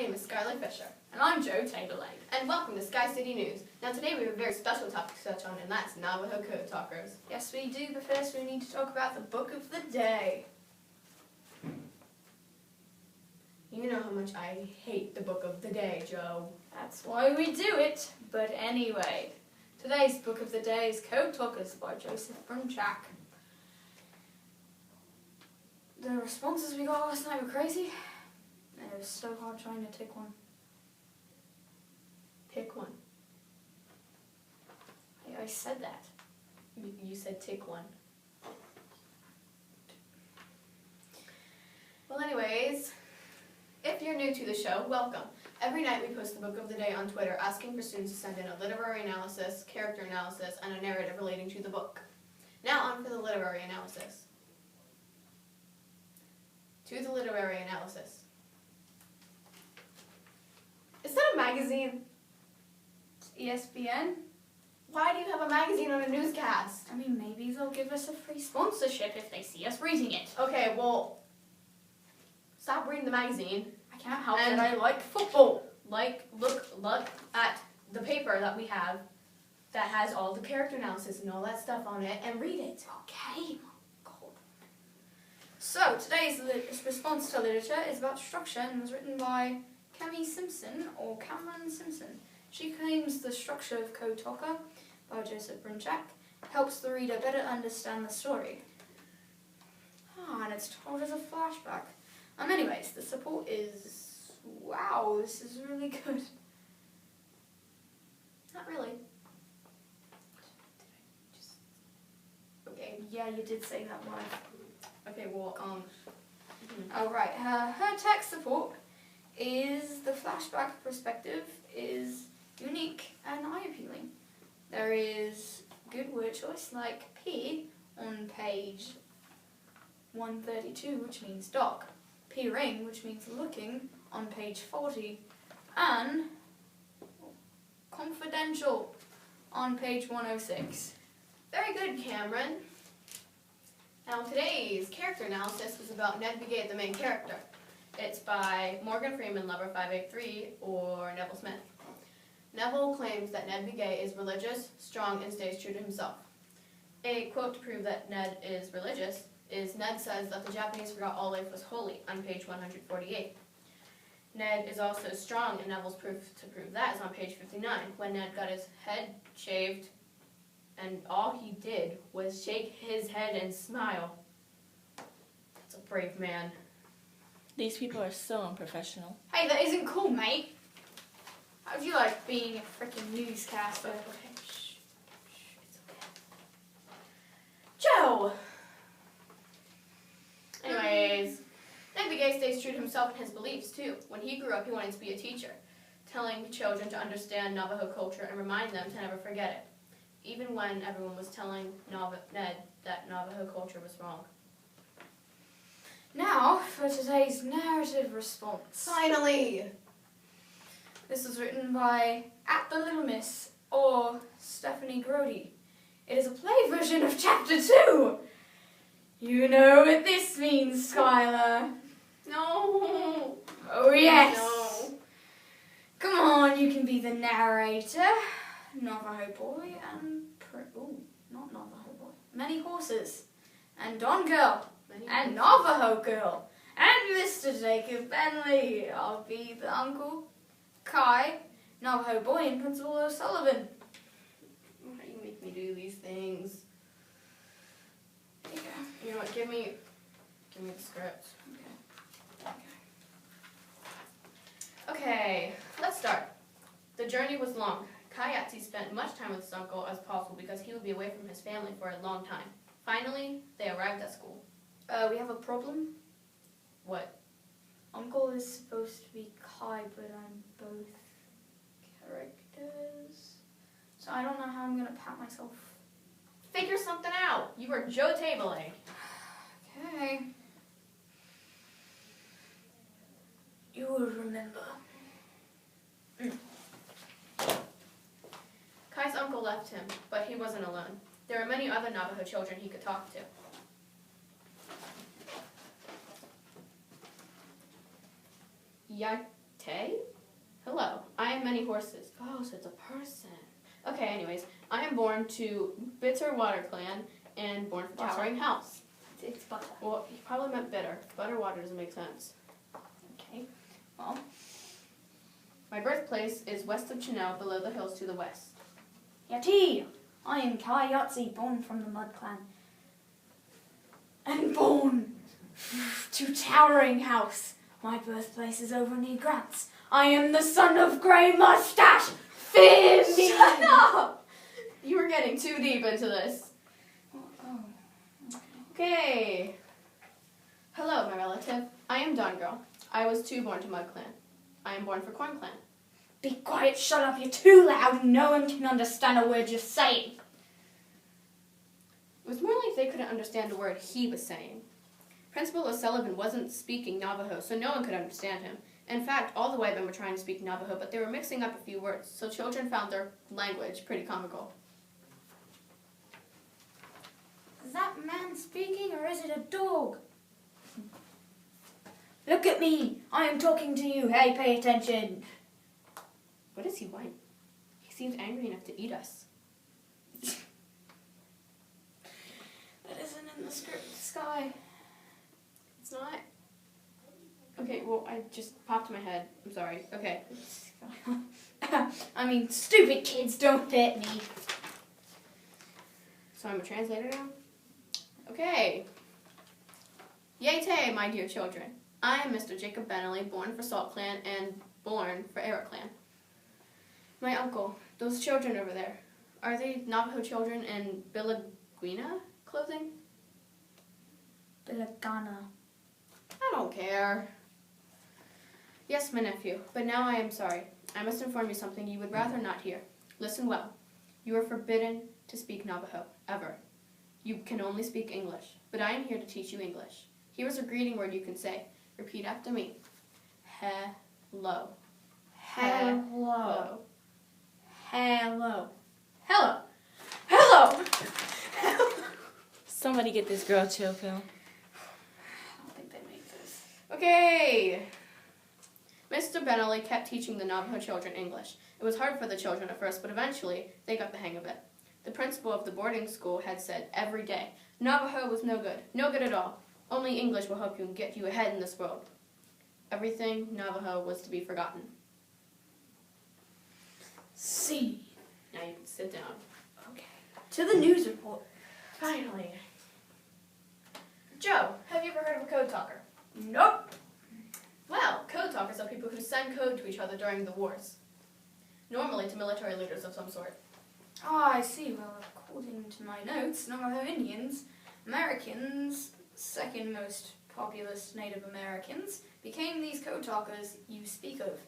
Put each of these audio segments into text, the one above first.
name is Skylar Fisher. And I'm Joe Taylor. And welcome to Sky City News. Now today we have a very special topic to touch on, and that's Navajo Code Talkers. Yes, we do, but first we need to talk about the book of the day. You know how much I hate the book of the day, Joe. That's why we do it. But anyway, today's book of the day is Code Talkers by Joseph Brunchak. The responses we got last night were crazy. It was so hard trying to pick one. Pick one. I said that. You said tick one. Well, anyways, if you're new to the show, welcome. Every night we post the book of the day on Twitter, asking for students to send in a literary analysis, character analysis, and a narrative relating to the book. Now on for the literary analysis. To the literary analysis. Is that a magazine? ESPN? Why do you have a magazine on a newscast? I mean, maybe they'll give us a free sponsorship if they see us reading it. Okay, well, stop reading the magazine. I can't help it, I like football. Look at the paper that we have that has all the character analysis and all that stuff on it, and read it. Okay. God. So, today's response to literature is about structure and was written by Cameron Simpson. She claims the structure of Code Talker by Joseph Brunchak helps the reader better understand the story. And it's told as a flashback. Anyways, the support is... wow, this is really good. Not really. Okay. Yeah, you did say that one. Okay, well, Alright, her text support is the flashback perspective is unique and eye-appealing. There is good word choice like P on page 132, which means dog, P-ring, which means looking, on page 40, and confidential on page 106. Very good, Cameron. Now today's character analysis is about Ned Begay, the main character. It's by Morgan Freeman, Lover 583, or Neville Smith. Neville claims that Ned Begay is religious, strong, and stays true to himself. A quote to prove that Ned is religious is Ned says that the Japanese forgot all life was holy on page 148. Ned is also strong, and Neville's proof to prove that is on page 59, when Ned got his head shaved, and all he did was shake his head and smile. That's a brave man. These people are so unprofessional. Hey, that isn't cool, mate. How'd you like being a freaking newscaster? Okay, shh, it's okay. Joe! Anyways, Ned Begay stays true to himself and his beliefs, too. When he grew up, he wanted to be a teacher, telling children to understand Navajo culture and remind them to never forget it, even when everyone was telling Ned that Navajo culture was wrong. Now, for today's narrative response. Finally! This was written by At the Little Miss, or Stephanie Grody. It is a play version of Chapter 2! You know what this means, Skylar. No! Oh yes! No. Come on, you can be the narrator. Navajo boy and... not Navajo boy. Many horses. And Don Girl. And Navajo Girl. And Mr. Jacob Bentley. I'll be the Uncle Kai, Navajo boy, and Principal O'Sullivan. Why do you make me do these things? There you go. You know what, give me the script. Okay, let's start. The journey was long. Kayatsi spent much time with his uncle as possible because he would be away from his family for a long time. Finally, they arrived at school. We have a problem. What? Uncle is supposed to be Kai, but I'm both characters. So I don't know how I'm going to pat myself. Figure something out. You were Joe Tabling. Okay. You will remember. Kai's uncle left him, but he wasn't alone. There were many other Navajo children he could talk to. Tay? Hello, I am many horses. Oh, so it's a person. Okay, anyways, I am born to Bitter Water Clan and born for Butter. Towering House. It's butter. Well, he probably meant bitter. Butter water doesn't make sense. Okay. Well, My birthplace is west of Chanel, below the hills to the west. Yati! I am Kai Yahtzee, born from the Mud Clan. And born to Towering House. My birthplace is over near Grants. I am the son of Grey Mustache. Fear me! Shut up! You were getting too deep into this. Oh. Okay. Hello, my relative. I am Dawn Girl. I was too born to Mud Clan. I am born for Corn Clan. Be quiet, shut up, you're too loud. No one can understand a word you're saying. It was more like they couldn't understand a word he was saying. Principal O'Sullivan wasn't speaking Navajo, so no one could understand him. In fact, all the white men were trying to speak Navajo, but they were mixing up a few words, so children found their language pretty comical. Is that man speaking or is it a dog? Look at me. I am talking to you. Hey, pay attention. What does he want? He seems angry enough to eat us. That isn't in the script, Sky. It's not? Okay, well, I just popped in my head. I'm sorry. Okay. I mean, stupid kids, don't hit me. So I'm a translator now? Okay. Yay-tay, my dear children. I am Mr. Jacob Benelli, born for Salt Clan and born for Era Clan. My uncle, those children over there, are they Navajo children in Bilaguina clothing? Bilagana. I don't care. Yes, my nephew, but now I am sorry. I must inform you something you would rather not hear. Listen well. You are forbidden to speak Navajo, ever. You can only speak English, but I am here to teach you English. Here is a greeting word you can say. Repeat after me. Hello. Hello. Hello. Hello. Hello. Somebody get this girl chill pill. I don't think they made this. Okay. Mr. Benelli kept teaching the Navajo children English. It was hard for the children at first, but eventually they got the hang of it. The principal of the boarding school had said every day, Navajo was no good at all. Only English will help you and get you ahead in this world. Everything Navajo was to be forgotten. See. Now you can sit down. Okay. To the news report. Finally. Joe, have you ever heard of a code talker? Nope. Well, code talkers are people who send code to each other during the wars. Normally to military leaders of some sort. Ah, I see. Well, according to my notes, Navajo Indians, Americans, second most populous Native Americans, became these code talkers you speak of,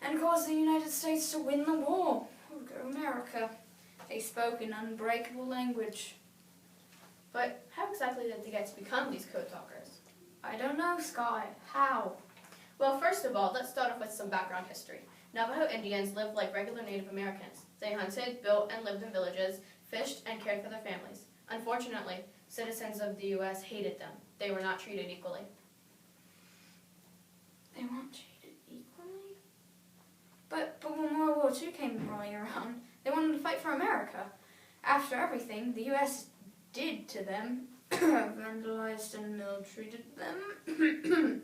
and caused the United States to win the war. Oh, go America. They spoke an unbreakable language. But how exactly did they get to become these code talkers? I don't know, Sky. How? Well, first of all, let's start off with some background history. Navajo Indians lived like regular Native Americans. They hunted, built, and lived in villages, fished, and cared for their families. Unfortunately, citizens of the U.S. hated them. They were not treated equally. They weren't treated equally? But when World War II came rolling around, they wanted to fight for America. After everything the U.S. did to them, vandalized and ill-treated them.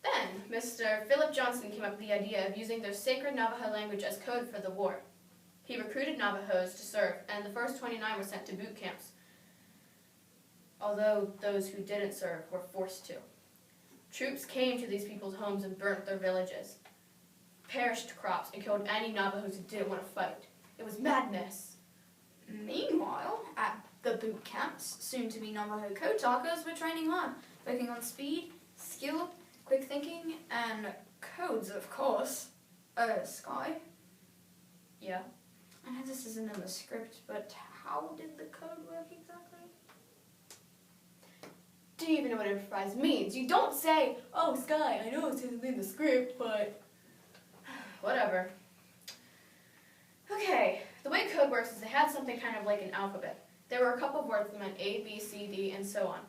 Then, Mr. Philip Johnson came up with the idea of using their sacred Navajo language as code for the war. He recruited Navajos to serve, and the first 29 were sent to boot camps, although those who didn't serve were forced to. Troops came to these people's homes and burnt their villages, perished crops, and killed any Navajos who didn't want to fight. It was madness. Meanwhile, at the boot camps, soon-to-be Navajo code talkers were training hard, working on speed, skill, quick thinking, and codes, of course. Sky? Yeah. I know this isn't in the script, but how did the code work exactly? Do you even know what improvise means? You don't say, oh, Sky, I know it's in the script, but whatever. Okay, the way code works is they had something kind of like an alphabet. There were a couple of words that meant A, B, C, D, and so on.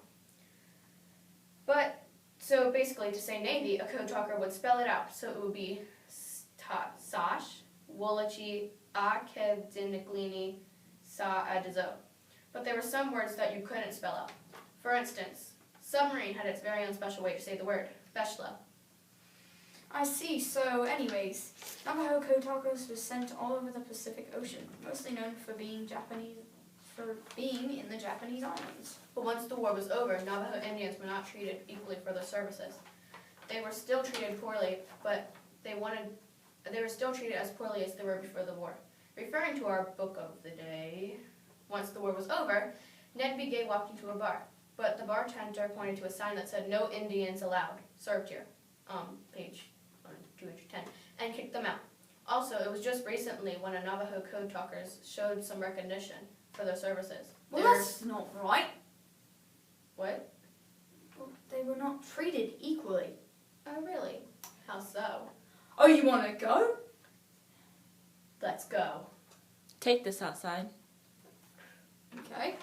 But So basically, to say Navy, a code talker would spell it out. So it would be Sash, Wolachi, Akediniklini, Sa Adizo. But there were some words that you couldn't spell out. For instance, submarine had its very own special way to say the word, Beshla. I see. So, anyways, Navajo code talkers were sent all over the Pacific Ocean, mostly known for being in the Japanese islands. But once the war was over, Navajo Indians were not treated equally for their services. They were still treated poorly, but they were still treated as poorly as they were before the war. Referring to our book of the day, once the war was over, Ned B. Gay walked into a bar, but the bartender pointed to a sign that said, "No Indians allowed, served here," page 210, and kicked them out. Also, it was just recently when a Navajo code talkers showed some recognition for their services. Well, that's not right. What? Well, they were not treated equally. Oh, really? How so? Oh, you want to go? Let's go. Take this outside. Okay.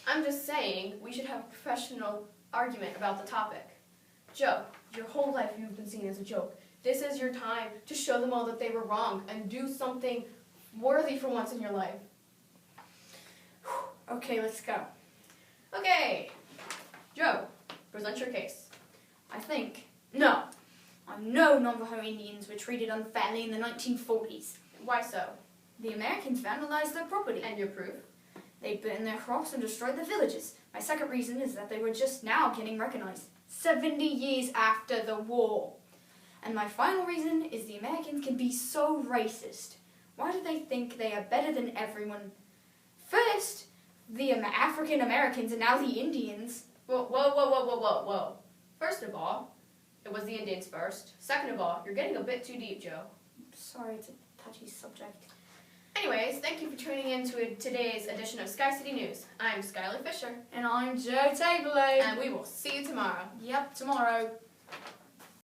I'm just saying we should have a professional argument about the topic. Joe, your whole life you've been seen as a joke. This is your time to show them all that they were wrong and do something worthy for once in your life. Okay, let's go. Okay. Joe, present your case. No. I know Navajo Indians were treated unfairly in the 1940s. Why so? The Americans vandalized their property. And your proof? They burned their crops and destroyed their villages. My second reason is that they were just now getting recognized, 70 years after the war. And my final reason is the Americans can be so racist. Why do they think they are better than everyone? First, the African Americans and now the Indians. Whoa. First of all, it was the Indians first. Second of all, you're getting a bit too deep, Joe. Sorry, it's a touchy subject. Anyways, thank you for tuning in to today's edition of Sky City News. I'm Skylar Fisher. And I'm Joe Tabley. And we will see you tomorrow. Yep, tomorrow.